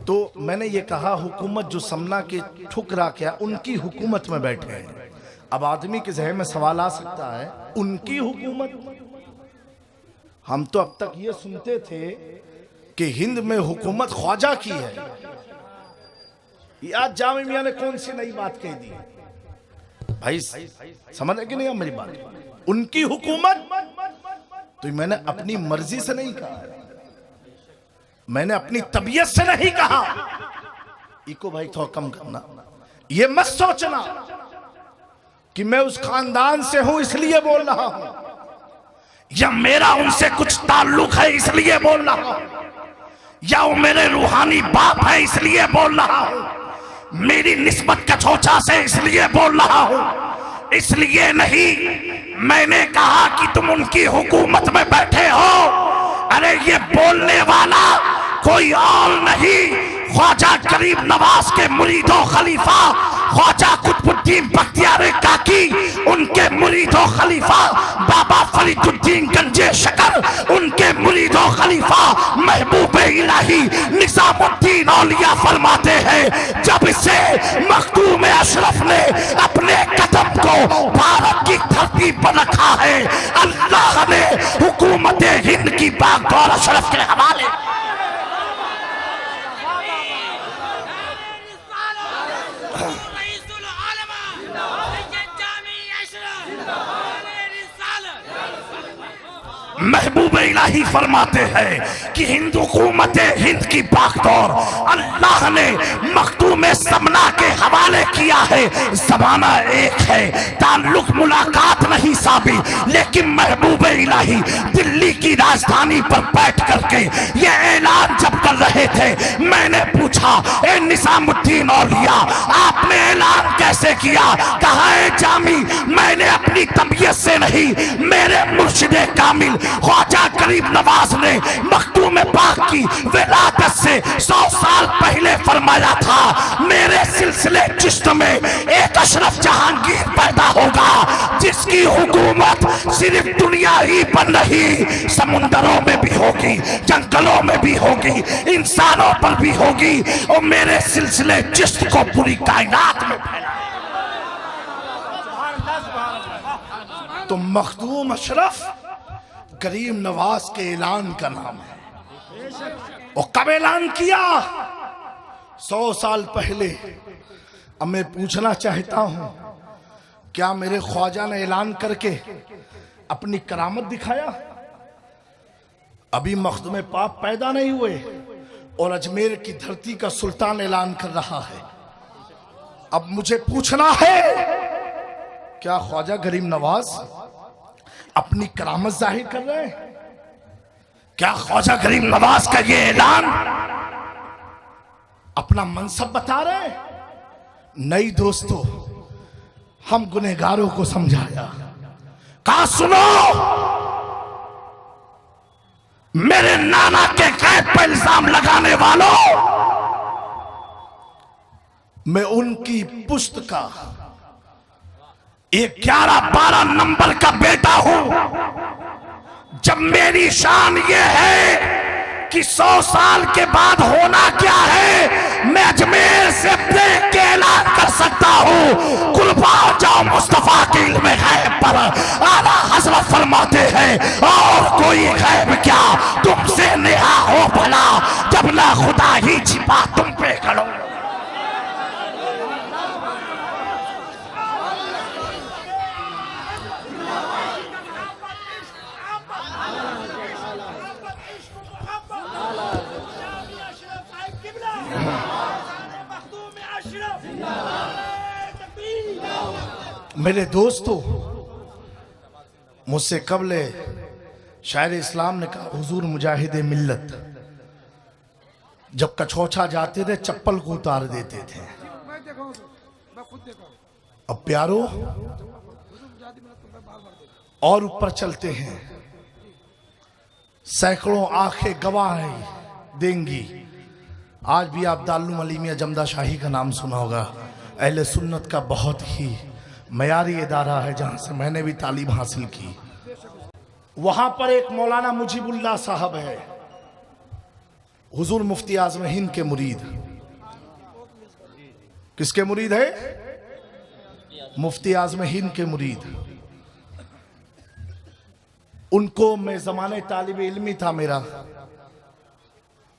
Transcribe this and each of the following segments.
तो मैंने ये कहा हुकूमत जो समना के ठुकरा क्या उनकी हुकूमत में बैठे हैं। अब आदमी के जहन में सवाल आ सकता है उनकी हुकूमत, हम तो अब तक ये सुनते थे कि हिंद में हुकूमत ख्वाजा की है। आज जामे मियां ने कौन सी नई बात कह दी भाई, समझ रहे कि नहीं मेरी बात? उनकी हुकूमत तो मैंने अपनी मर्जी से नहीं कहा, मैंने अपनी तबीयत से नहीं कहा। इको भाई थोड़ा कम करना, ये मत सोचना कि मैं उस खानदान से हूं इसलिए बोल रहा हूं, या मेरा उनसे कुछ ताल्लुक है इसलिए बोल रहा हूं, या वो मेरे रूहानी बाप है इसलिए बोल रहा हूं, मेरी निस्बत कछोचा से इसलिए बोल रहा हूं। इसलिए नहीं, मैंने कहा कि तुम उनकी हुकूमत में बैठे हो। अरे ये बोलने वाला कोई और नहीं, ख्वाजा गरीब नवाज के मुरीदो खलीफा ख्वाजा कुतुबुद्दीन बख्तियार काकी, उनके मुरीदो खलीफा बाबा फरीदुद्दीन गंजे शकर, उनके मुरीदो खलीफा महबूब इलाही निजामुद्दीन औलिया फरमाते हैं जब से मखदूम अशरफ ने अपने कदम को भारत की धरती पर रखा है, अल्लाह ने हुकूमत हिंद की बागडोर अशरफ के हवाले। महबूब इलाही फरमाते हैं कि हिंदू हुकूमत हिंद की बागडोर अल्लाह ने मखदूम समना के हवाले किया है। जमाना एक है, ताल्लुक मुलाकात नहीं साबी, लेकिन महबूब इलाही दिल्ली की राजधानी पर बैठ करके ये ऐलान जब कर रहे थे, मैंने पूछा ए निजामुद्दीन औलिया आपने ऐलान कैसे किया? कहा है जामी मैंने अपनी तबीयत से नहीं, मेरे मुर्शिदे कामिल ख्वाजा गरीब नवाज ने मखदूम पाक की विलादत से 100 साल पहले फरमाया था, मेरे सिलसिले चिश्त में एक अशरफ जहांगीर पैदा होगा जिसकी हुकूमत सिर्फ दुनिया ही पर नहीं, समुंदरों में भी होगी, जंगलों में भी होगी, इंसानों पर भी होगी, और मेरे सिलसिले चिश्त को पूरी कायनात में फैला। तो मखदूम अशरफ गरीब नवाज के ऐलान का नाम है। और कब ऐलान किया? 100 साल पहले। अब मैं पूछना चाहता हूं, क्या मेरे ख्वाजा ने ऐलान करके अपनी करामत दिखाया? अभी मखदूम पाक पैदा नहीं हुए और अजमेर की धरती का सुल्तान ऐलान कर रहा है। अब मुझे पूछना है, क्या ख्वाजा गरीब नवाज अपनी करामत जाहिर कर रहे हैं? क्या ख्वाजा गरीब नवाज का ये ऐलान अपना मनसब बता रहे हैं? नहीं दोस्तों, हम गुनहगारों को समझाया, कहा सुनो, मेरे नाना के कैद पर इल्जाम लगाने वालों, मैं उनकी पुश्त का 11-12 नंबर का बेटा हूं। जब मेरी शान ये है कि 100 साल के बाद होना क्या है, मैं अजमेर से ब्रेक के ऐलान कर सकता हूं। कुर्बान जाओ मुस्तफा के इल्म गैब पर। आला हज़रत फरमाते हैं और कोई गैब क्या तुमसे नेहा हो भला, जब ना खुदा ही छिपा तुम पे खड़ो। मेरे दोस्तों, मुझसे कबल शायर इस्लाम ने कहा, हुजूर मुजाहिदे मिल्लत जब कछोछा जाते थे चप्पल को उतार देते थे। अब प्यारो और ऊपर चलते हैं, सैकड़ों आंखें गवाह देंगी। आज भी आप दारुल अली मियां जमदा शाही का नाम सुना होगा, अहले सुन्नत का बहुत ही मयारी इदारा है जहां से मैंने भी तालीम हासिल की। वहां पर एक मौलाना मुजीबुल्लाह साहब है, हुजूर मुफ्ती आज़म हिंद के मुरीद। किसके मुरीद है? मुफ्ती आज़म हिंद के मुरीद। उनको मैं जमाने तालिब इल्मी था मेरा,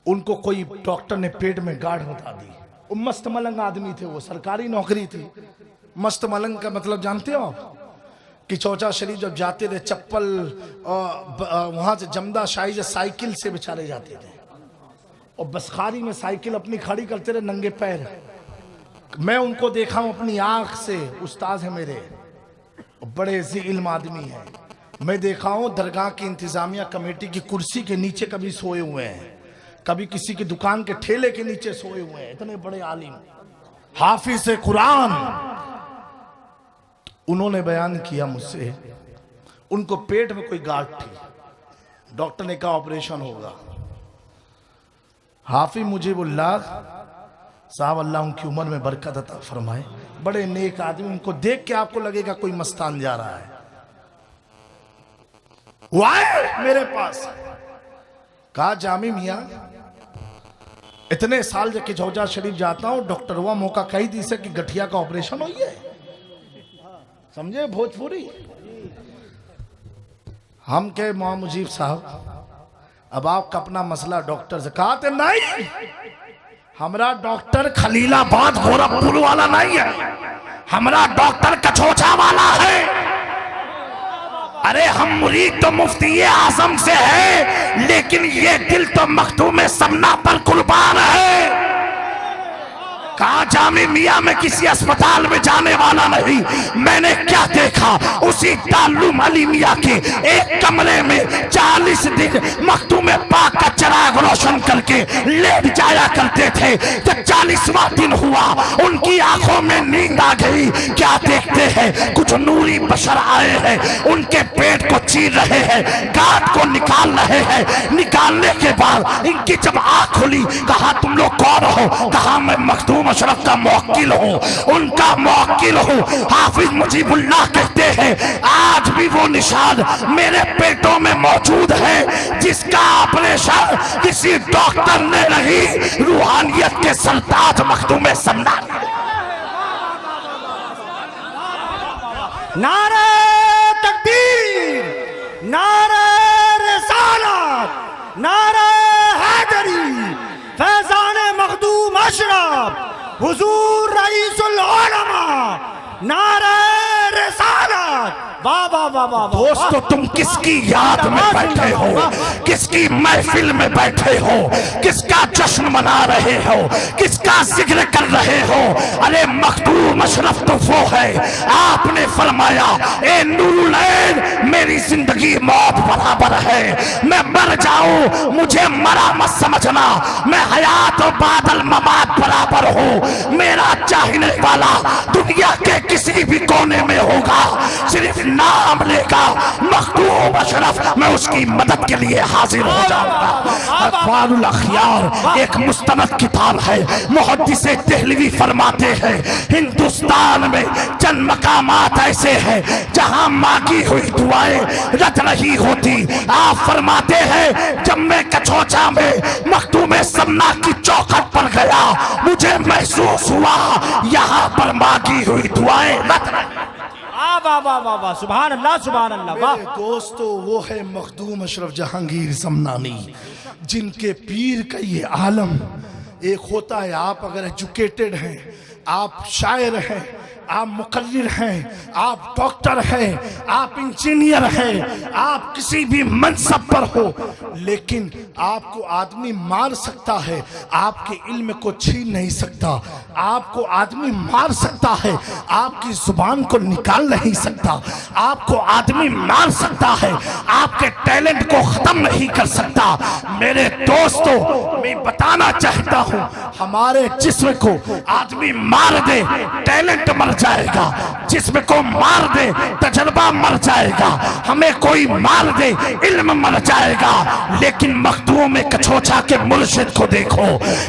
उनको कोई डॉक्टर ने पेट में गाढ़ बता दी। वो मस्त मलंग आदमी थे, वो सरकारी नौकरी थी। मस्त मलंग का मतलब जानते हो आप? कि चौचा शरीफ जब जाते थे चप्पल वहां से जमदा शाही से साइकिल से बेचारे जाते थे, और बसखारी में साइकिल अपनी खड़ी करते रहे नंगे पैर। मैं उनको देखा हूं अपनी आंख से, उस्ताद है मेरे, बड़े ज़ी इल्म आदमी है। मैं देखा हूं दरगाह की इंतजामिया कमेटी की कुर्सी के नीचे कभी सोए हुए हैं, कभी किसी की दुकान के ठेले के नीचे सोए हुए हैं। इतने बड़े आलिम, हाफिज कुरान। उन्होंने बयान किया मुझसे, उनको पेट में कोई गांठ थी, डॉक्टर ने कहा ऑपरेशन होगा। हाफिज मुजीबुल्लाह साहब, अल्लाह उनकी उम्र में बरकत अता फरमाए, बड़े नेक आदमी। उनको देख के आपको लगेगा कोई मस्तान जा रहा है। वो आए मेरे पास, कहा जामी मियां, इतने साल जब झौजा शरीफ जाता हूं, डॉक्टर हुआ मौका कही दी से कि गठिया का ऑपरेशन हुई है। समझे भोजपुरी? हम के मौला मुजीब साहब, अब आपका अपना मसला डॉक्टर से। कहा थे नहीं, हमारा डॉक्टर खलीलाबाद गोरखपुर वाला नहीं है, हमारा डॉक्टर कछोछा वाला है। अरे हम मुरीद तो मुफ्ती आजम से है, लेकिन ये दिल तो मखदूम समना पर कुर्बान है। कहा जामी मियां में किसी अस्पताल में जाने वाला नहीं। मैंने क्या देखा, उसी दारुल अली मियां के एक कमरे में 40 दिन मखदूम पाक का चिराग रोशन करके लेट जाया करते थे। जब 40वां दिन हुआ, उनकी आंखों में नींद आ गई। क्या देखते हैं, कुछ नूरी बशर आए हैं, उनके पेट को चीर रहे हैं, गांठ को निकाल रहे हैं। निकालने के बाद इनकी जब आंख खुली, कहा तुम लोग कौन हो? कहा मैं मखदूम अशरफ का मौकिल हूँ, उनका मौकिल हूँ। हाफिज मुजीबुल्लाह कहते हैं आज भी वो निशान मेरे पेटों में मौजूद है, जिसका ऑपरेशन किसी डॉक्टर ने नहीं, रूहानियत के सरताज मखदूम समना। नारे तकबीर, नारे रिसालत, नारे हैदरी, फैजान मखदूम अशरफ, हुजूर रईसुल उलमा, नारे रिसालत। वाह वाह वाह वाह। दोस्तों, तुम किसकी याद में बैठे हो, किसकी महफिल में बैठे हो, किसका जश्न मना रहे हो, किसका जिक्र कर रहे हो? अरे मखदूम अशरफ तो वो है, आपने फरमाया ए नूरुल ऐन, मेरी जिंदगी मौत बराबर है, मैं मर जाऊं मुझे मरा मत समझना, मैं हयात और बादल ममात बराबर हूं। मेरा चाहने वाला दुनिया के किसी भी कोने में होगा, सिर्फ नाम लेगा मखदूम अशरफ, मैं उसकी मदद के लिए हाजिर हो जाऊंगा। अखबारुल अखयार एक मुस्तनद किताब है। मुहद्दिस देहलवी फरमाते हैं हिंदुस्तान में चंद मकामात ऐसे हैं जहां मांगी हुई दुआएं रट रही होती। आप फरमाते हैं जब मैं कछोचा में मखदूम समना की चौखट पर गया, मुझे महसूस हुआ यहाँ पर मांगी हुई दुआएं रट रही। वाह वाह वाह वाह, सुभान अल्लाह सुभान अल्लाह। वाह दोस्तों, वो है मखदूम अशरफ जहांगीर समनानी, जिनके पीर का ये आलम एक होता है। आप अगर एजुकेटेड हैं, आप शायर हैं, आप मुकर्रिर हैं, आप डॉक्टर हैं, आप इंजीनियर हैं, आप किसी भी मनसब पर हो, लेकिन आपको आदमी मार सकता है, आपके इल्म को छीन नहीं सकता। आपको आदमी मार सकता है, आपकी जुबान को निकाल नहीं सकता। आपको आदमी मार सकता है, आपके टैलेंट को खत्म नहीं कर सकता। मेरे दोस्तों, मैं बताना चाहता हूं, हमारे जिस्म को आदमी मार दे, टैलेंट मर जाएगा, जिस्म को मार दे तजर्बा मर जाएगा, हमें कोई मार दे इल्म मर जाएगा। लेकिन मखदूम में कछोछा के मुर्शिद को देखो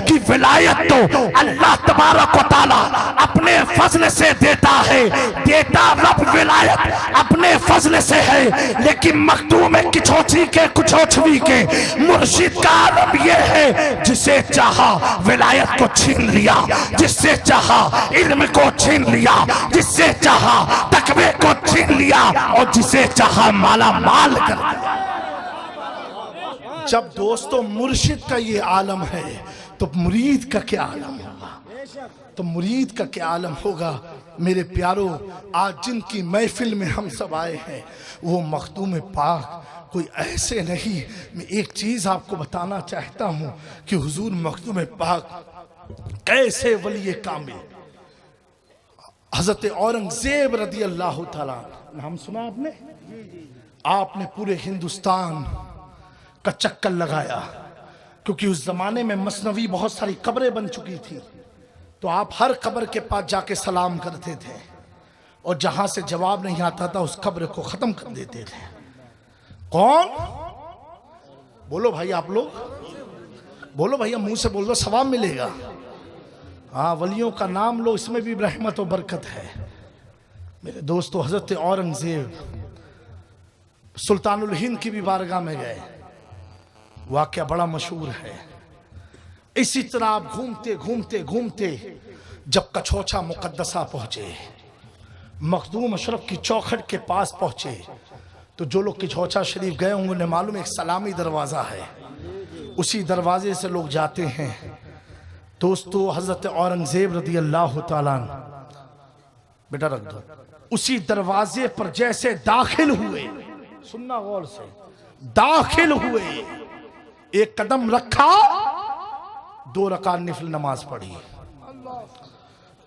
कि विलायत तो अल्लाह तबारक व तआला अपने फजल से देता है, देता रब विलायत अपने फजल से है। लेकिन मखदूम में किछोछी के कुछोछवी के मुर्शिद का आलम यह है, जिसे चाहा विलायत को छीन लिया, जिससे चाहा इल्म को छीन लिया, जिससे चाहा तकवे को छीन लिया और जिसे चाहा माला माल कर दिया। जब दोस्तों मुर्शिद का ये आलम है तो मुरीद का क्या आलम होगा, तो मुरीद का क्या आलम होगा। मेरे प्यारों, आज जिनकी महफिल में हम सब आए हैं वो मखदूम पाक कोई ऐसे नहीं। मैं एक चीज आपको बताना चाहता हूं कि हुजूर मखदूम पाक कैसे वली कामिल, हजरत औरंगजेब रदी अल्लाह ताला, नाम सुना आपने? आपने पूरे हिंदुस्तान का चक्कर लगाया, क्योंकि उस जमाने में मसनवी बहुत सारी कब्रें बन चुकी थी, तो आप हर कब्र के पास जाके सलाम करते थे और जहां से जवाब नहीं आता था उस कब्र को खत्म कर देते थे। कौन? बोलो भाई, आप लोग बोलो भैया, मुंह से बोल दो, सवाब मिलेगा। हाँ, वलियों का नाम लो, इसमें भी रहमत और बरकत है। मेरे दोस्तों, हजरत औरंगजेब सुल्तानुल हिंद की भी बारगाह में गए, वाकया बड़ा मशहूर है। इसी तरह आप घूमते घूमते घूमते जब कछोछा मुकद्दसा पहुंचे, मखदूम अशरफ की चौखट के पास पहुंचे, तो जो लोग कछोछा शरीफ गए होंगे उन्हें मालूम है एक सलामी दरवाजा है, उसी दरवाजे से लोग जाते हैं। दोस्तों, हजरत औरंगजेब रदी अल्लाह ताला, बेटा रख दो, उसी दरवाजे पर जैसे दाखिल हुए, सुनना गौर से, दाखिल हुए, एक कदम रखा, 2 रकात नफिल नमाज पढ़ी,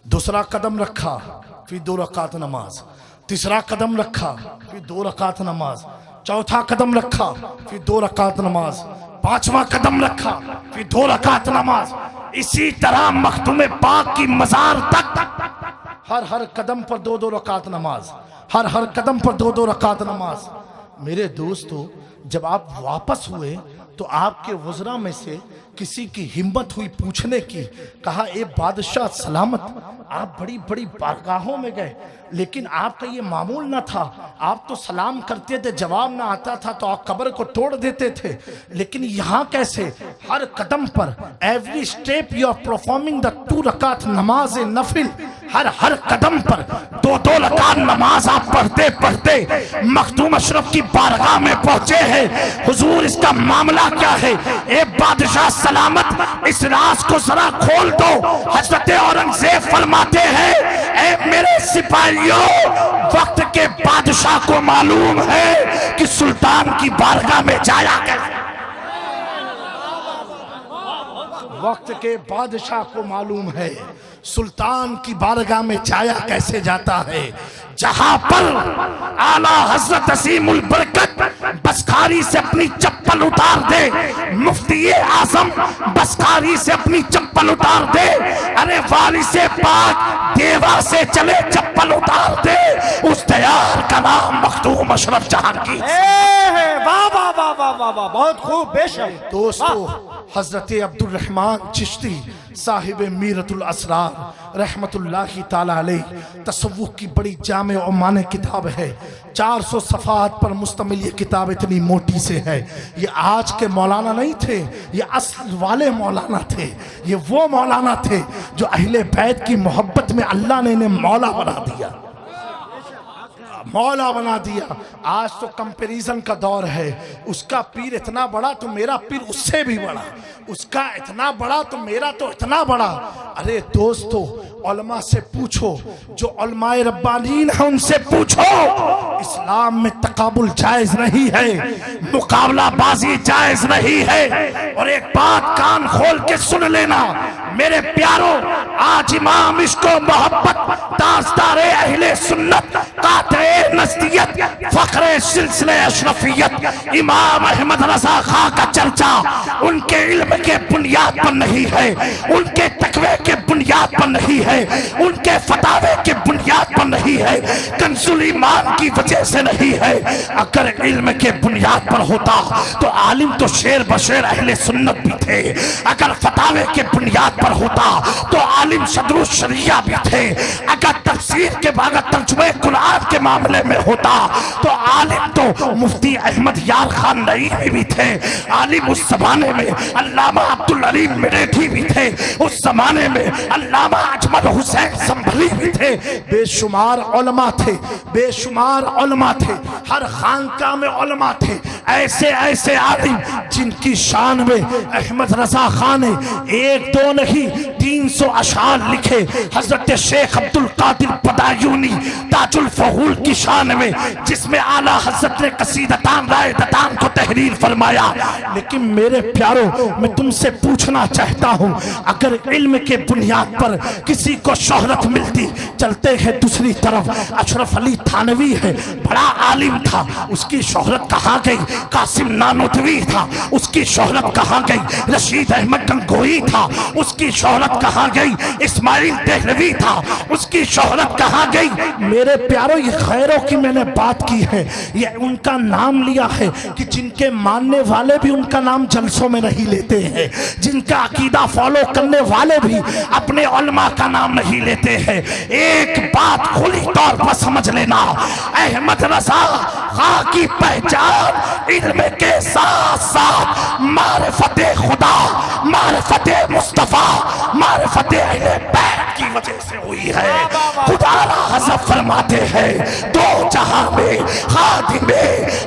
दूसरा कदम रखा, फिर 2 रकात नमाज, तीसरा कदम रखा, फिर 2 रकात नमाज, चौथा कदम रखा, फिर 2 रकात नमाज, 5वां कदम रखा, फिर 2 रकात नमाज। इसी तरह मखदूम पाक की मजार तक हर कदम पर 2-2 रकात नमाज, हर कदम पर 2-2 रकात नमाज। मेरे दोस्तों, जब आप वापस हुए तो आपके वज़रा में से किसी की हिम्मत हुई पूछने की, कहा ए बादशाह सलामत, आप बड़ी बड़ी बारगाहों में गए, लेकिन आपका ये मामूल ना था, आप तो सलाम करते थे, जवाब ना आता था तो आप कब्र को तोड़ देते थे, लेकिन यहाँ कैसे? हर कदम पर every step you are performing the 2 रकात नमाज नफिल, हर कदम पर 2-2 रकात नमाज आप पढ़ते पढ़ते मखदूम अशरफ की बारगाह में पहुंचे हैं। हुजूर, इसका मामला क्या है? ए बादशाह सलामत, इस राज को जरा खोल दो। हजरत औरंगजेब फरमाते हैं, ए मेरे सिपाहियों, वक्त के बादशाह को मालूम है कि सुल्तान की बारगाह में जाया कैसे, वक्त के बादशाह को मालूम है सुल्तान की बारगाह में जाया कैसे जाता है। जहां पर आला हजरत असीमुल बरकत बसखारी से अपनी चप्पल उतार दे, मुफ्ती आजम बसखारी से अपनी चप्पल उतार दे, अरे वाली से पाक देवा से चले चप्पल उतार दे, उस तैयार का नाम मखदूम अशरफ जहांगीर। वाह वाह वाह वाह वाह वाह, बहुत खूब, बेशक। दोस्तों, हजरत अब्दुल रहमान चिश्ती साहिब मीरतुल असरार रहमतुल्लाहि ताला अलैह, तसव्वुफ की बड़ी जामे और माने किताब है, 400 सफ़ात पर मुश्तमिल ये किताब इतनी मोटी से है। ये आज के मौलाना नहीं थे, ये असल वाले मौलाना थे, ये वो मौलाना थे जो अहले बैत की मोहब्बत में अल्लाह ने इन्हें मौला बना दिया, मौला बना दिया। आज तो कंपैरिजन का दौर है, उसका पीर इतना बड़ा तो मेरा पीर उससे भी बड़ा, उसका इतना बड़ा तो मेरा तो इतना बड़ा। अरे दोस्तों, उलमा से पूछो, जो उलमाए रब्बानीन है उनसे पूछो, इस्लाम में तकाबुल जायज नहीं है, मुकाबलाबाजी जायज नहीं है। और एक बात कान खोल के सुन लेना मेरे प्यारों, आज इमाम इश्को मोहब्बत ताजदारे अहले सुन्नत काते नस्तियत फखरे सिलसिले अशरफियत इमाम अहमद रजा खां का चर्चा उनके इल्म के बुनियाद पर नहीं है, उनके तकवे के बुनियाद बुनियाद पर नहीं है, उनके फतावे की बुनियाद पर नहीं है, कंजुल ईमान की वजह से नहीं है। अगर इल्म के बुनियाद पर होता तो आलिम तो शेर बशेर अहले सुन्नत भी थे। अगर फतावे के बुनियाद पर होता तो आलिम सदरुल शरिया भी थे। अगर तफसीर के बाद तर्जुमे कुरान के मामले में होता तो आलिम तो मुफ्ती अहमद यार खान नईमी भी थे। आलिम उस जमाने में अल्लामा अब्दुल अलीम मिरेठी भी थे। उस जमाने में अल्लामा अजमल हुसैन संभली भी थे। बेशुमार उलमा थे, बेशुमार उलमा थे, हर खानका में उलमा थे। ऐसे ऐसे आलिम जिनकी शान में अहमद रजा खान ने 1 2 नहीं 300 अशार लिखे। हजरत शेख अब्दुल कादिर बदायूनी ताजुल फहूल की शान में, जिसमें आला हजरत ने कसीदतान राय दतान को तहरीर फरमाया। लेकिन मेरे प्यारों, मैं तुमसे पूछना चाहता हूं, अगर इल्म के बुनियाद पर किसी को शोहरत मिलती, चलते हैं दूसरी तरफ, अशरफ अली थानवी है, बड़ा आलिम था, उसकी शोहरत कहाँ गई? कासिम नानोतवी था, उसकी शोहरत कहाँ गई? रशीद अहमद गंगोई था, उसकी शोहरत कहाँ गई? इस्माइल देहलवी था, उसकी शोहरत कहाँ गई? मेरे प्यारों, ये खैरों की मैंने बात की है, ये उनका नाम लिया है कि जिनके मानने वाले भी उनका नाम जलसों में नहीं लेते हैं, जिनका अकीदा फॉलो करने वाले भी अपने उलमा का नाम नहीं लेते हैं। एक बात खुली तौर पर समझ लेना, अहमद रजा खां की पहचान इल्म के साथ साथ मारिफते खुदा, मारिफते मुस्तफा, मारिफते अहले बैत की वजह से हुई है। खुदा हज़रत फरमाते हैं, 2 जहां में खादिमे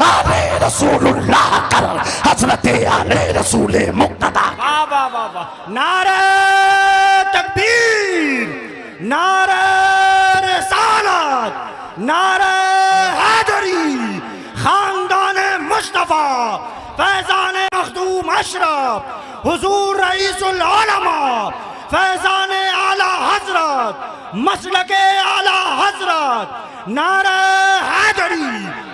आले रसूलुल्लाह कर हजरत आले रसूल मुक्तदा। वाह वाह वाह वाह, नारे तकबीर, नारे रिसालत, नारे हैदरी, खानदाने मुस्तफा, फैजाने मखदूम अशरफ, हुजूर रईसुल उलमा, फैजाने आला हजरत, मसलके आला हजरत, नारे हैदरी।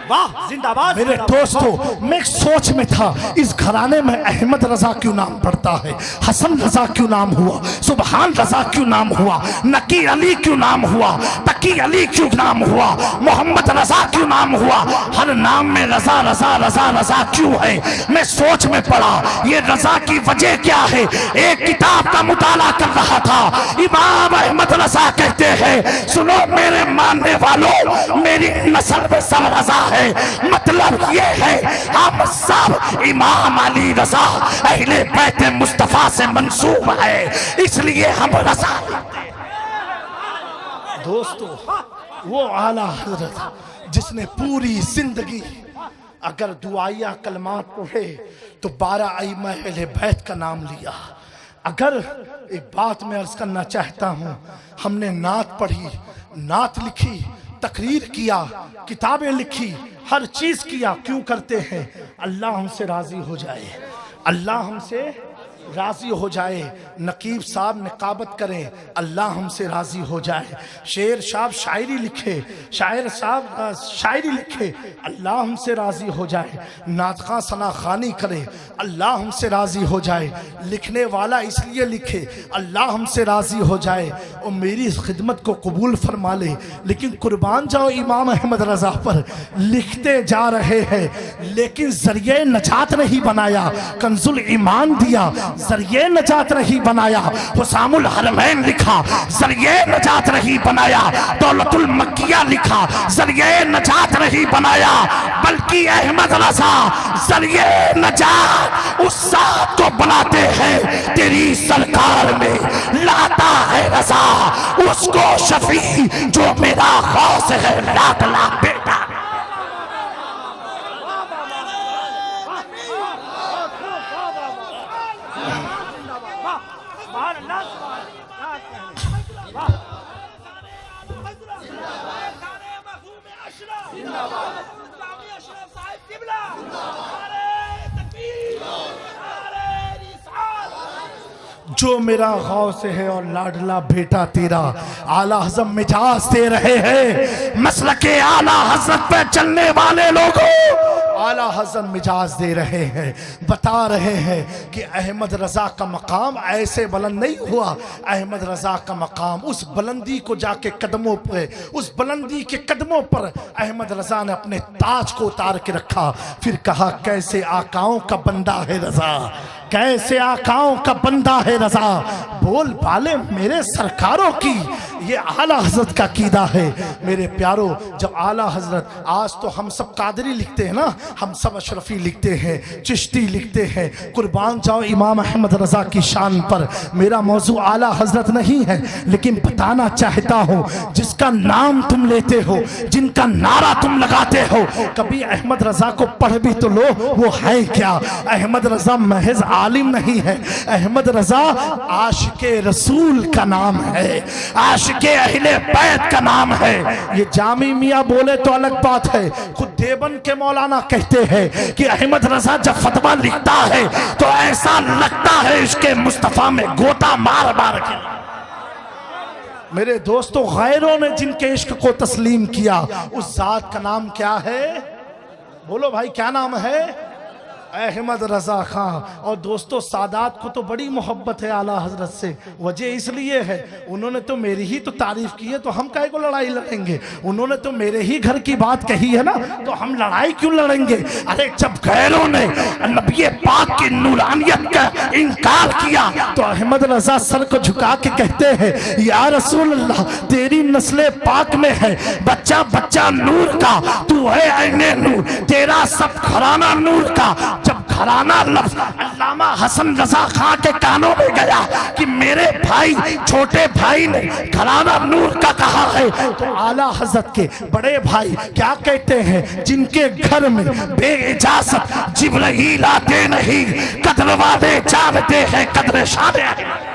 वाह जिंदाबाद। मेरे दोस्तों, मैं सोच में था, इस घराने में अहमद रजा क्यों नाम पड़ता है, हसन रजा क्यों नाम हुआ, सुबहान रजा क्यों नाम हुआ, नकी अली क्यों नाम हुआ, तकी अली क्यों नाम हुआ, मोहम्मद रजा क्यों नाम हुआ, हर नाम में रजा रजा रजा रजा क्यों है? मैं सोच में पड़ा, ये रजा की वजह क्या है? एक किताब का मुताला कर रहा था, इमाम अहमद रजा कहते हैं, सुनो मेरे मानने वालों, मेरी नस्ल में सब रजा है। मतलब ये है, हम सब इमाम अली रजा अहले बैत मुस्तफा से मंसूब है, इसलिए हम रजा। दोस्तों, वो आला हजरत जिसने पूरी जिंदगी अगर दुआया कलमात पढ़े तो 12 आइमा अहले बैत का नाम लिया। अगर एक बात मैं अर्ज करना चाहता हूं, हमने नात पढ़ी, नात लिखी, तकरीर किया, किताबें लिखी, हर चीज किया, क्यों करते हैं? अल्लाह हमसे राजी हो जाए, अल्लाह हमसे राजी हो जाए। नकीब साहब निकाबत करें, अल्लाह हमसे राजी हो जाए। शेर साहब शायरी लिखे, शायर साहब शायरी लिखे, अल्लाह हमसे राजी हो जाए। नातखा सना खानी करे, अल्लाह हमसे राजी हो जाए। लिखने वाला इसलिए लिखे, अल्लाह हमसे राजी हो जाए और मेरी खिदमत को कबूल फरमा ले। लेकिन कुर्बान जाओ इमाम अहमद रजा पर, लिखते जा रहे हैं लेकिन जरिए नजात नहीं बनाया। कंजुल ईमान दिया, जरिए नजात नहीं बनाया। हुसामुल हरमैन लिखा, जरिए नजात नहीं बनाया। दौलतुल मक्किया लिखा, जरिए नजात नहीं बनाया। बल्कि अहमद रजा जरिए नजात उस साथ को बनाते हैं तेरी सरकार में लाता है रजा, उसको शफी जो मेरा गौस है लाख लाख बेटा। जो मेरा गौस है और लाडला बेटा तेरा, आला हज़रत मिजाज दे रहे हैं। मसलके आला हज़रत पे चलने वाले लोगों आला हज़रत मिजाज दे रहे हैं, बता रहे हैं कि अहमद रजा का मकाम ऐसे बुलंद नहीं हुआ। अहमद रजा का मकाम उस बुलंदी को जाके कदमों पे, उस बुलंदी के कदमों पर अहमद रजा ने अपने ताज को उतार के रखा। फिर कहा कैसे आकाओं का बंदा है रजा, कैसे आकाओं का बंदा है रजा, बोल पाले मेरे सरकारों की। ये आला हजरत का कीदा है मेरे प्यारो। जब आला हजरत, आज तो हम सब कादरी लिखते हैं ना, हम सब अशरफी लिखते हैं, चिश्ती लिखते हैं, कुर्बान जाओ इमाम अहमद रजा की शान पर। मेरा मौजू आला हजरत नहीं है, लेकिन बताना चाहता हूँ जिसका नाम तुम लेते हो, जिनका नारा तुम लगाते हो, कभी अहमद रजा को पढ़ भी तो लो, वो है क्या? अहमद रजा महज आलिम नहीं है, अहमद रजा आशिके रसूल का नाम है, आशिके अहले बैत का नाम है। ये जामी मियाँ बोले तो अलग बात है, खुद देवबंद के मौलाना कहते हैं कि अहमद रजा जब फतवा लिखता है तो ऐसा लगता है इसके मुस्तफा में गोता मार मार के। मेरे दोस्तों, गैरों ने जिनके इश्क को तस्लीम किया, उस जात का नाम क्या है? बोलो भाई, क्या नाम है? अहमद रजा खां। और दोस्तों, सादात को तो बड़ी मोहब्बत है आला हजरत से, वजह इसलिए है उन्होंने तो मेरी ही तो तारीफ की है, तो हम काहे को लड़ाई लड़ेंगे? उन्होंने तो मेरे ही घर की बात कही है ना, तो हम लड़ाई क्यों लड़ेंगे? अरे जब गैरों ने नबी पाक की नूरानियत का इनकार किया तो अहमद रजा सर को झुका के कहते हैं, या रसूल अल्लाह, तेरी नस्ले पाक में है बच्चा बच्चा नूर का, तू है ऐने नूर, तेरा सब घराना नूर का। जब घराना लफ्ज अल्लामा हसन रजा खां के कानों में गया कि मेरे भाई छोटे भाई ने घराना नूर का कहा है, तो आला हजरत के बड़े भाई क्या कहते हैं, जिनके घर में बेइजाजत जिब्राइल आते नहीं, कद्र वाले जानते हैं कद्र शान।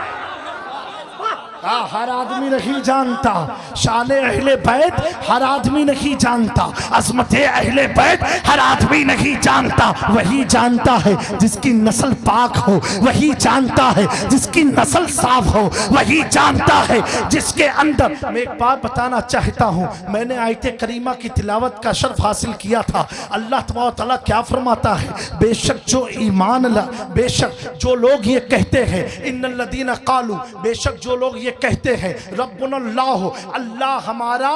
हर आदमी नहीं जानता शान अहले बैत, हर आदमी नहीं जानता अजमत अहले बैत, हर आदमी नहीं जानता। वही जानता है जिसकी नस्ल पाक हो, वही जानता है जिसकी नस्ल साफ हो, वही जानता है जिसके अंदर। मैं एक बात बताना चाहता हूँ, मैंने आयते करीमा की तिलावत का शर्फ हासिल किया था। अल्लाह तबारक तआला क्या फरमाता है, बेशक जो ईमान ला, बेशक जो लोग ये कहते हैं, इन्नल्लज़ीना क़ालू, बेशक जो लोग ये कहते हैं रब्बुनल्लाह, अल्लाह हमारा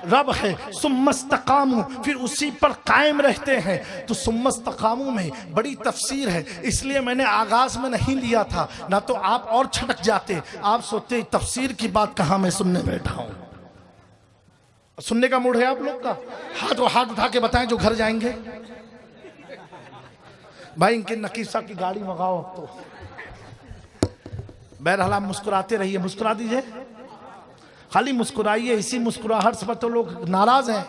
रब है, सुम्मस्तकामू, फिर उसी पर कायम रहते हैं। तो सुम्मस्तकामू में बड़ी तफसीर है, इसलिए मैंने आगाज में नहीं लिया था, ना तो आप और छटक जाते, आप सोचते तफसीर की बात कहाँ मैं सुनने बैठा हूँ। सुनने का मूड है आप लोग का? हाथ उठा के बताएं जो घर जाएंगे। भाई इनके नकीब साहब की गाड़ी मंगाओ अब तो। बहरहाल आप मुस्कुराते रहिए, मुस्कुरा दीजिए, खाली मुस्कुराइए। इसी मुस्कुराहट से तो लोग नाराज हैं,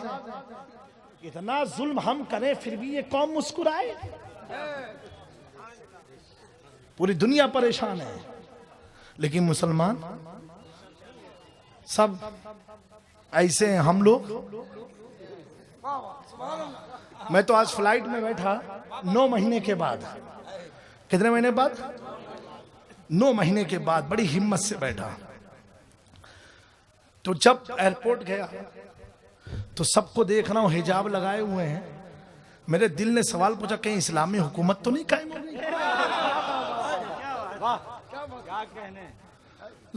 इतना जुल्म हम करें फिर भी ये कौम मुस्कुराए। पूरी दुनिया परेशान है, लेकिन मुसलमान सब ऐसे हैं। हम लोग, मैं तो आज फ्लाइट में बैठा 9 महीने के बाद, कितने महीने बाद? 9 महीने के बाद बड़ी हिम्मत से बैठा। तो जब एयरपोर्ट गया तो सबको देख रहा हूं हिजाब लगाए हुए हैं। मेरे दिल ने सवाल पूछा, कहीं इस्लामी हुकूमत तो नहीं कायम हो गई?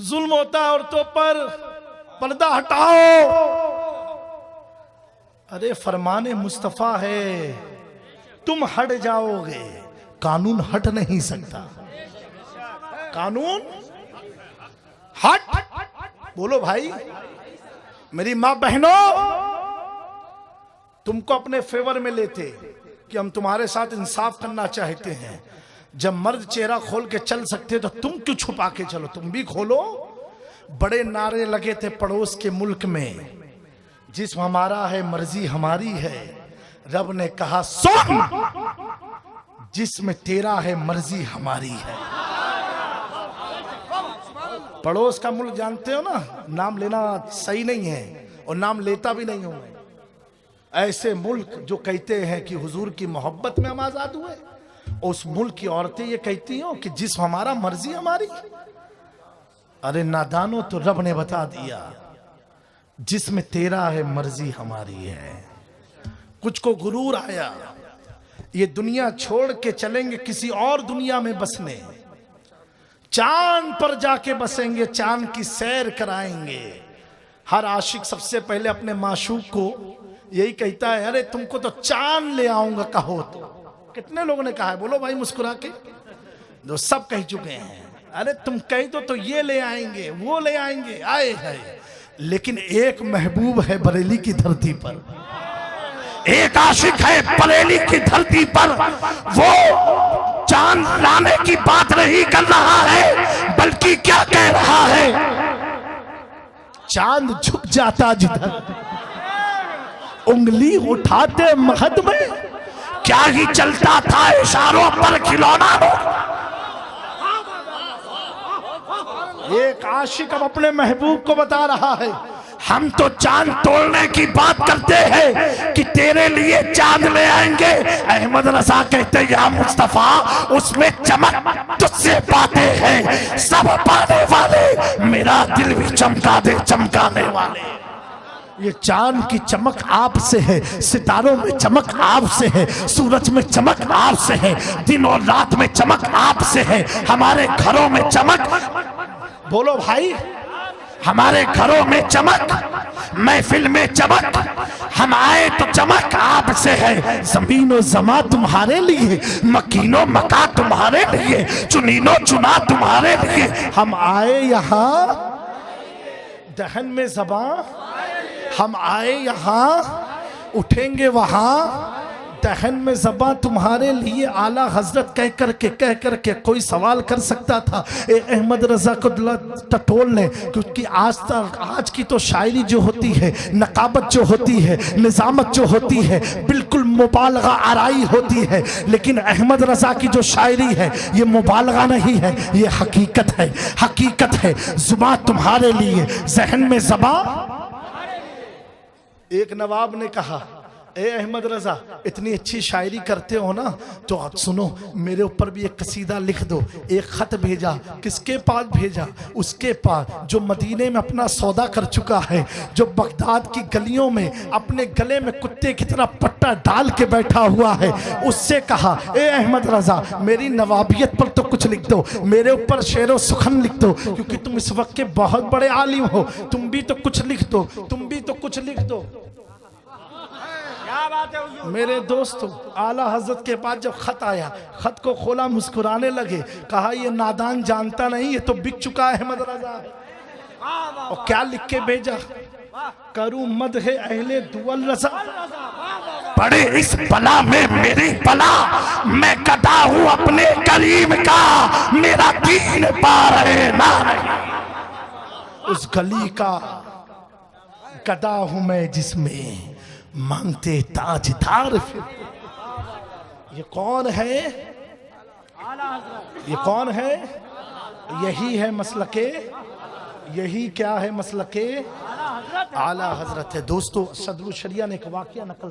जुल्म होता है औरतों पर, पर्दा हटाओ। अरे फरमाने मुस्तफा है, तुम हट जाओगे, कानून हट नहीं सकता। कानून हट, बोलो भाई। मेरी मां बहनों, तुमको अपने फेवर में लेते कि हम तुम्हारे साथ इंसाफ करना चाहते हैं। जब मर्द चेहरा खोल के चल सकते तो तुम क्यों छुपा के चलो? तुम भी खोलो। बड़े नारे लगे थे पड़ोस के मुल्क में, जिस्म हमारा है मर्जी हमारी है। रब ने कहा सुन, जिस्म तेरा है मर्जी हमारी है। पड़ोस का मुल्क जानते हो ना, नाम लेना सही नहीं है और नाम लेता भी नहीं हूं। ऐसे मुल्क जो कहते हैं कि हुजूर की मोहब्बत में हम आजाद हुए, उस मुल्क की औरतें ये कहती हो कि जिस्म हमारा मर्जी हमारी। अरे नादानो, तो रब ने बता दिया जिस्म तेरा है मर्जी हमारी है। कुछ को गुरूर आया, ये दुनिया छोड़ के चलेंगे किसी और दुनिया में बसने, चांद पर जाके बसेंगे, चांद की सैर कराएंगे। हर आशिक सबसे पहले अपने माशूक को यही कहता है, अरे तुमको तो चांद ले आऊंगा कहो तो। कितने लोगों ने कहा है, बोलो भाई मुस्कुरा के, जो सब कह चुके हैं, अरे तुम कह दो तो ये ले आएंगे, वो ले आएंगे, आए है। लेकिन एक महबूब है बरेली की धरती पर, एक आशिक है बरेली की धरती पर, वो चांद लाने की बात नहीं कर रहा है, बल्कि क्या कह रहा है, चांद झुक जाता जिधर, उंगली उठाते महद में, क्या ही चलता था इशारों पर खिलौना। एक आशिक अब अपने महबूब को बता रहा है, हम तो चांद तोड़ने की बात करते हैं कि तेरे लिए चांद ले आएंगे। अहमद रजा कहते या मुस्तफा, उसमें चमक तुझसे पाते हैं सब पाने वाले, मेरा दिल भी चमका दे चमकाने वाले। ये चांद की चमक आपसे है, सितारों में चमक आपसे है, सूरज में चमक आपसे है, दिन और रात में चमक आपसे है, हमारे घरों में चमक, बोलो भाई, हमारे घरों में चमक, महफिल में चमक, हम आए तो चमक आपसे है। जमीनो जमा तुम्हारे लिए, मकीनो मका तुम्हारे लिए, चुनीनो चुना तुम्हारे लिए, हम आए यहाँ दहन में ज़बां, हम आए यहाँ उठेंगे वहाँ दहन में ज़बां तुम्हारे लिए। आला हजरत कह करके कोई सवाल कर सकता था, ए अहमद रजा को टटोल लें, क्योंकि आज की तो शायरी जो होती है, नकाबत जो होती है, निज़ामत जो होती है, बिल्कुल मुबालगा आराई होती है। लेकिन अहमद रजा की जो शायरी है ये मुबालगा नहीं है, ये हकीकत है, हकीकत है। ज़ुबां तुम्हारे लिए, जहन में ज़बां। एक नवाब ने कहा, ए अहमद रजा इतनी अच्छी शायरी करते हो ना, तो आप सुनो मेरे ऊपर भी एक कसीदा लिख दो। एक खत भेजा, किसके पास भेजा? उसके पास जो मदीने में अपना सौदा कर चुका है, जो बगदाद की गलियों में अपने गले में कुत्ते की तरह पट्टा डाल के बैठा हुआ है। उससे कहा, ए अहमद रजा मेरी नवाबियत पर तो कुछ लिख दो, मेरे ऊपर शेरो सुखन लिख दो, क्योंकि तुम इस वक्त के बहुत बड़े आलिम हो, तुम भी तो कुछ लिख दो, तुम भी तो कुछ लिख दो। मेरे दोस्तों, आला हजरत के पास जब खत आया, खत को खोला, मुस्कुराने लगे, कहा ये नादान जानता नहीं, ये तो बिक चुका है अहमद रजा। और क्या लिख के भेजा? करूं मद है अहले दुअल रजा, पड़े इस बला में मेरी बला, मैं गदा हूं अपने करीम का, मेरा दीन पार है ना। उस गली का गदा हूं मैं जिसमें मांगते ताजदार फिर। ये कौन है? ये कौन है? यही है मसलके, यही क्या है मसलके आला हजरत है। दोस्तों, सदरुल शरिया ने एक वाकया नकल